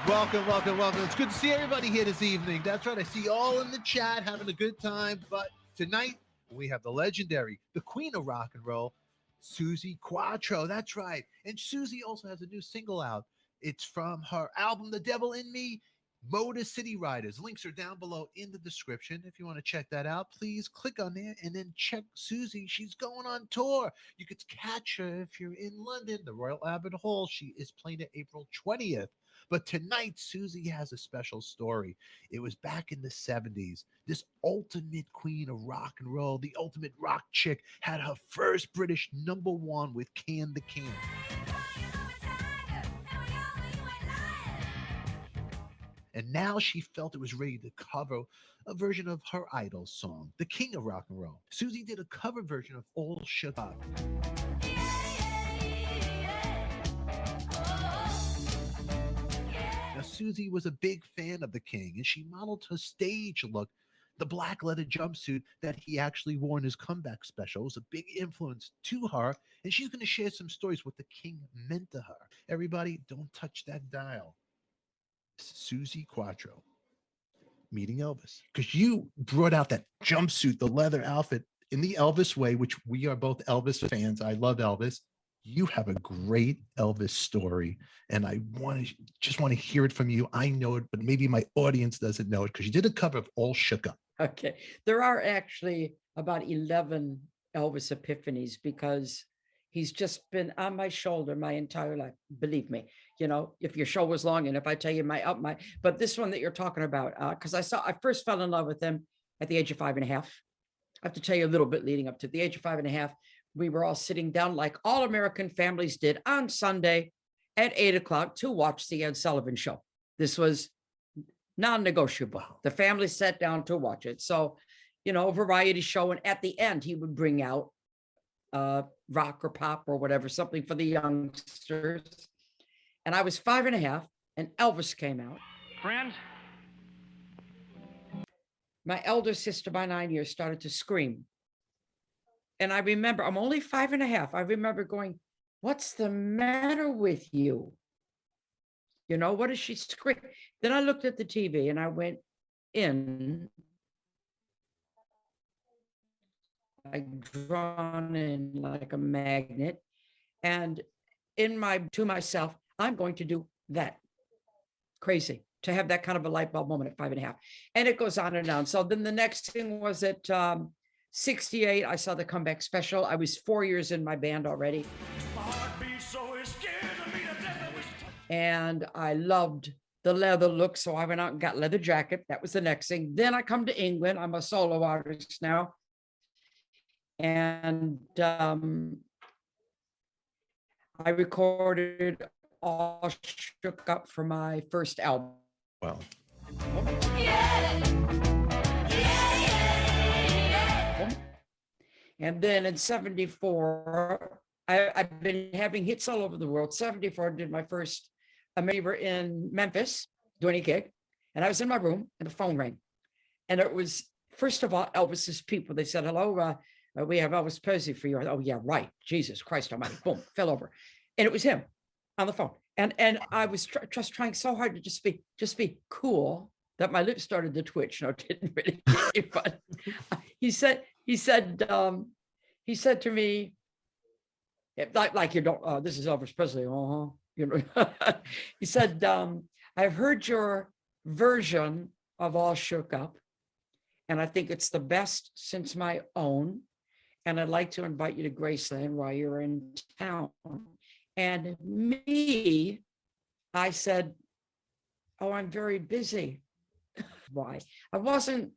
Welcome, welcome, welcome. It's good to see everybody here this evening. That's right. I see you all in the chat having a good time. But tonight, we have the legendary, the queen of rock and roll, SUZI QUATRO. That's right. And SUZI also has a new single out. It's from her album, The Devil in Me, Motor City Riders. Links are down below in the description. If you want to check that out, please click on there and then check SUZI. She's going on tour. You could catch her if you're in London, the Royal Albert Hall. She is playing it April 20th. But tonight, SUZI has a special story. It was back in the 70s. This ultimate queen of rock and roll, the ultimate rock chick, had her first British #1 with Can the Can. And now she felt it was ready to cover a version of her idol song, the king of rock and roll. SUZI did a cover version of All Shook Up. Now, SUZI was a big fan of the king, and she modeled her stage look, the black leather jumpsuit that he actually wore in his comeback special. It was a big influence to her, and she's going to share some stories what the king meant to her. Everybody, don't touch that dial. SUZI QUATRO meeting Elvis, because you brought out that jumpsuit, the leather outfit in the Elvis way, which we are both Elvis fans. I love Elvis. You have a great Elvis story, and I just want to hear it from you. I know it, but maybe my audience doesn't know it because you did a cover of All Shook Up. Okay, there are actually about 11 Elvis epiphanies because he's just been on my shoulder my entire life. Believe me, you know, if your show was long and if I tell you but this one that you're talking about, because I first fell in love with him at the age of 5.5. I have to tell you a little bit leading up to the age of 5.5. We were all sitting down like all American families did on Sunday at 8 o'clock to watch the Ed Sullivan Show. This was non-negotiable. The family sat down to watch it. So, you know, variety show. And at the end, he would bring out rock or pop or whatever, something for the youngsters. And I was 5.5 and Elvis came out. Friends? My elder sister by 9 years started to scream. And I remember, I'm only 5.5. I remember going, what's the matter with you? You know, what is she screaming? Then I looked at the TV and I went in. I drawn in like a magnet. And to myself, I'm going to do that. Crazy to have that kind of a light bulb moment at 5.5. And it goes on and on. So then the next thing was at 68, I saw the comeback special. I was 4 years in my band already. And I loved the leather look. So I went out and got leather jacket. That was the next thing. Then I come to England. I'm a solo artist now. And I recorded All Shook Up for my first album. Wow. And then in 74, I've been having hits all over the world. 74, I did my first, we were in Memphis doing a gig, and I was in my room and the phone rang. And it was, first of all, Elvis's people. They said, hello, we have Elvis Presley for you. Oh yeah, right. Jesus Christ almighty. Boom, fell over. And it was him on the phone. And I was just trying so hard to just be cool that my lips started to twitch. No, it didn't really get it, but he said to me, like you don't, this is Elvis Presley. You know, he said, I've heard your version of All Shook Up, and I think it's the best since my own. And I'd like to invite you to Graceland while you're in town. And me, I said, oh, I'm very busy. Why? I wasn't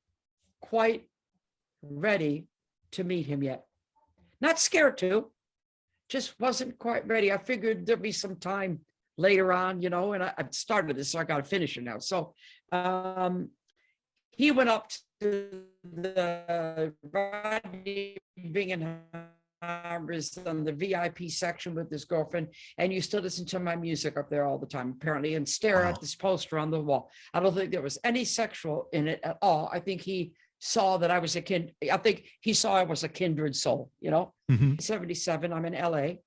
quite ready to meet him yet. Not scared to, just wasn't quite ready. I figured there'd be some time later on, you know, and I started this, so I got to finish it now. So he went up to the Rodney Bingenheimer's on the VIP section with his girlfriend, and used to listen to my music up there all the time, apparently, and stare at this poster on the wall. I don't think there was any sexual in it at all. I think he saw that I was I think he saw I was a kindred soul, you know. 77, I'm in LA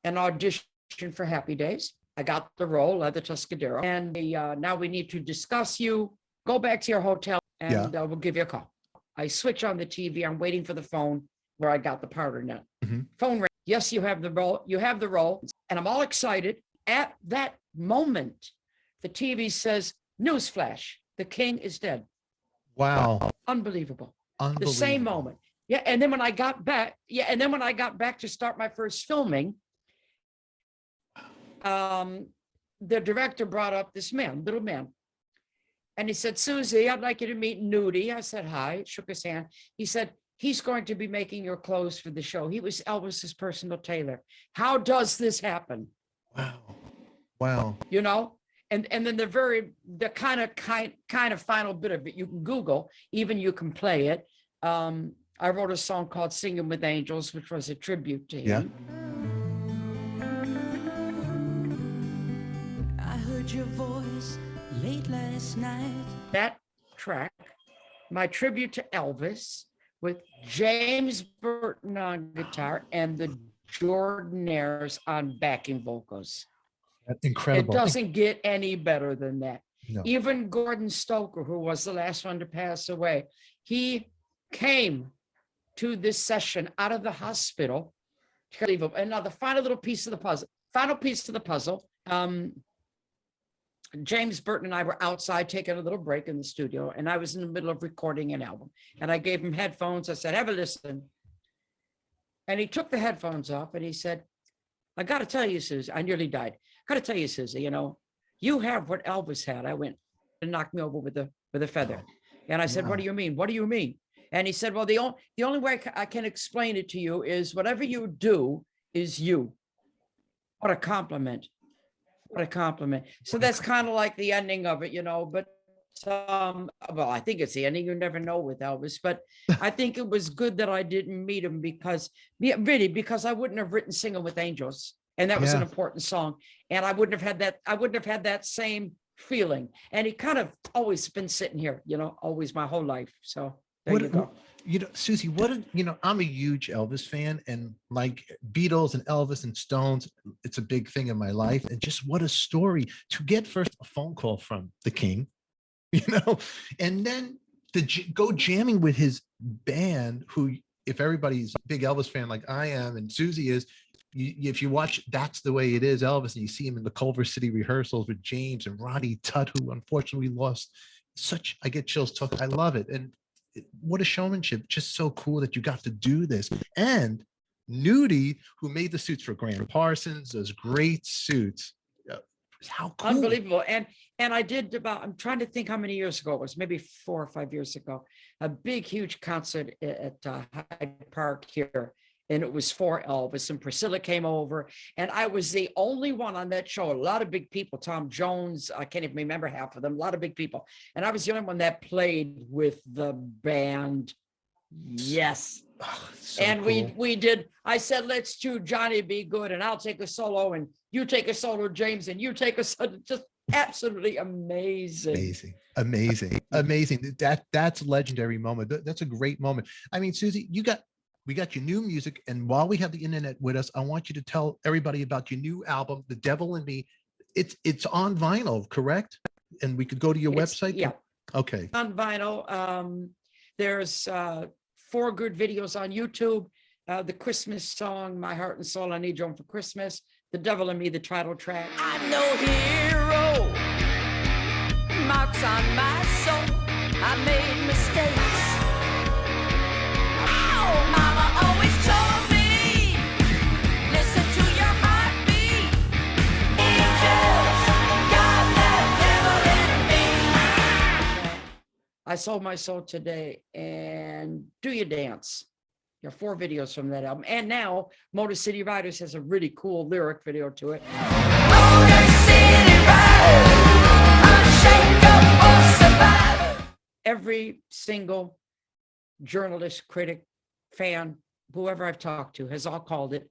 and auditioned for Happy Days. I got the role of the Tuscadero, and now we need to discuss you. Go back to your hotel, and we'll give you a call. I switch on the TV. I'm waiting for the phone where I got the part or not. Phone ring. Yes, you have the role. You have the role, and I'm all excited. At that moment, the TV says, "Newsflash: the king is dead." Wow. Unbelievable. Unbelievable. The same moment. Yeah, and then when I got back, to start my first filming, the director brought up this man, little man. And he said, "Susie, I'd like you to meet Nudie." I said, "Hi," shook his hand. He said, "He's going to be making your clothes for the show." He was Elvis's personal tailor. How does this happen? Wow. You know? And then the kind of final bit of it, you can Google, even you can play it. I wrote a song called "Singing with Angels," which was a tribute to him. I heard your voice late last night. That track, my tribute to Elvis, with James Burton on guitar and the Jordanaires on backing vocals. Incredible. It doesn't get any better than that. No. Even Gordon Stoker, who was the last one to pass away, he came to this session out of the hospital. And now the final piece of the puzzle, James Burton and I were outside taking a little break in the studio, and I was in the middle of recording an album, and I gave him headphones. I said, "Have a listen." And he took the headphones off and he said, "I got to tell you, Susie," I nearly died. "I got to tell you, Susie, you have what Elvis had." I went and knocked me over with a feather. And I said, Wow. "What do you mean? What do you mean?" And he said, "Well, the only way I can explain it to you is whatever you do is you." What a compliment. What a compliment. So that's kind of like the ending of it, but well, I think it's the ending. You never know with Elvis, but I think it was good that I didn't meet him because I wouldn't have written "Singing with Angels." And that was an important song. And I wouldn't have had that same feeling. And he kind of always been sitting here, always my whole life. So there you go. Susie, I'm a huge Elvis fan, and like Beatles and Elvis and Stones, it's a big thing in my life. And just what a story to get first a phone call from the king, and then to go jamming with his band, who, if everybody's a big Elvis fan like I am and Susie is, if you watch That's the Way It Is, Elvis, and you see him in the Culver City rehearsals with James and Ronnie Tutt, who unfortunately lost I get chills talking. I love it. And what a showmanship. Just so cool that you got to do this. And Nudie, who made the suits for Graham Parsons, those great suits. How cool. Unbelievable. And I did I'm trying to think how many years ago it was, maybe 4 or 5 years ago, a big, huge concert at Hyde Park here. And it was for Elvis, and Priscilla came over, and I was the only one on that show. A lot of big people, Tom Jones, I can't even remember half of them, a lot of big people. And I was the only one that played with the band. Yes. Oh, so and cool. we did, I said, "Let's do Johnny Be Good, and I'll take a solo, and you take a solo, James, and you take a solo." Just absolutely amazing. Amazing. That's a legendary moment. That's a great moment. I mean, Susie, we got your new music, and while we have the internet with us, I want you to tell everybody about your new album, "The Devil in Me." It's on vinyl, correct? And we could go to your website? Yeah. Okay. On vinyl. There's 4 good videos on YouTube. The Christmas song, "My Heart and Soul, I Need You Home for Christmas." "The Devil in Me," the title track. I'm no hero. Marks on my soul. I made mistakes. Oh, Mama always told me, listen to your heartbeat. Angels, got the devil in me. I Sold My Soul Today and "Do You Dance." There are 4 videos from that album. And now Motor City Riders has a really cool lyric video to it. Motor City Riders, unshakable survivor. Every single journalist, critic, fan, whoever I've talked to has all called it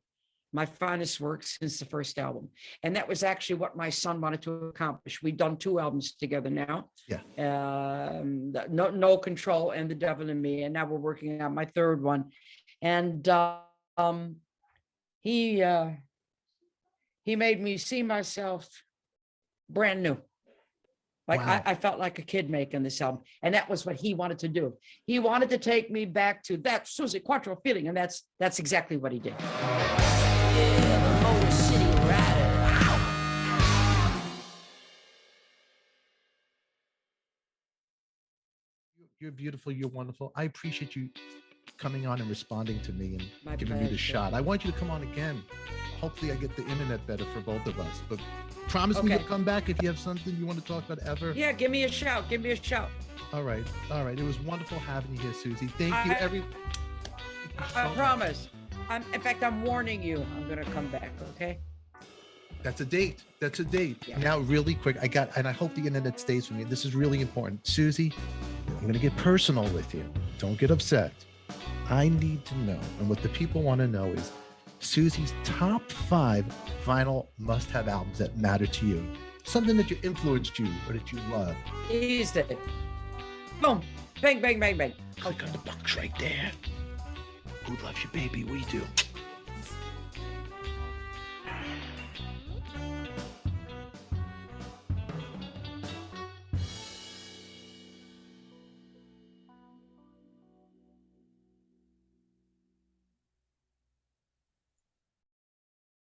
my finest work since the first album. And that was actually what my son wanted to accomplish. We've done 2 albums together now. Yeah. No Control and "The Devil in Me." And now we're working on my 3rd one. And he made me see myself brand new. Like Wow. I felt like a kid making this album. And that was what he wanted to do. He wanted to take me back to that SUZI QUATRO feeling. And that's exactly what he did. Yeah, the Motor City Rider. You're beautiful. You're wonderful. I appreciate you coming on and responding to me and My giving me the pleasure. shot. I want you to come on again. Hopefully I get the internet better for both of us. But promise me Okay. to come back if you have something you want to talk about ever. Yeah, give me a shout. Give me a shout. All right. All right. It was wonderful having you here, Susie. Thank you, I- Thank you I so much. promise. In fact, I'm warning you. I'm gonna come back. Okay. That's a date. That's a date. Yeah. Now, really quick, and I hope the internet stays with me. This is really important. Susie, I'm going to get personal with you. Don't get upset. I need to know, and what the people want to know is Susie's top 5 vinyl must-have albums that matter to you. Something that influenced you or that you love. Easy. Boom. Bang, bang, bang, bang. Click on the box right there. Who loves you, baby? We do.